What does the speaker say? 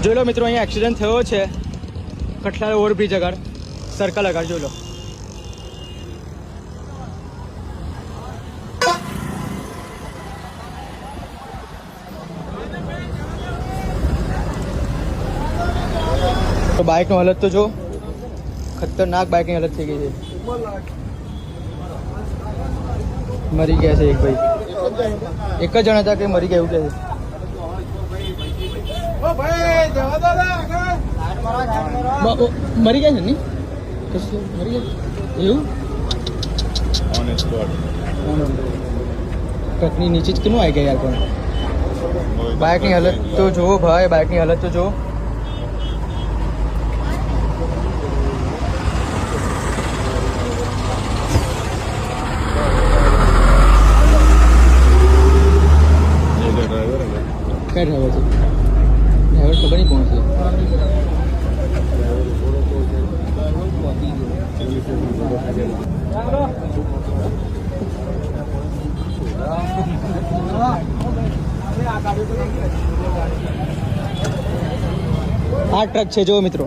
જોઈ લો મિત્રો, અહીંયા એક્સિડન્ટ થયો છે કઠલાલ ઓવરબ્રિજ આગળ, સર્કલ આગળ. જોઈ લો. તો બાઇકનો હાલત તો જો ખતરનાક, બાઇકની હાલત થઈ ગઈ છે. મરી ગયા છે એક ભાઈ, એક જ જણ હતા કે મરી ગયા એવું કે છે. મરી ગયા છે ને? મરી ગયા એવું? ટ્રકની નીચે જ કેમ આવી ગયા યાર? પણ બાઇકની હાલત તો જુઓ ભાઈ, બાઇકની હાલત તો જુઓ. क्या ड्राइवर છે? ड्राइवर खबर नहीं पहुंचे. આ ટ્રક છે જો મિત્રો.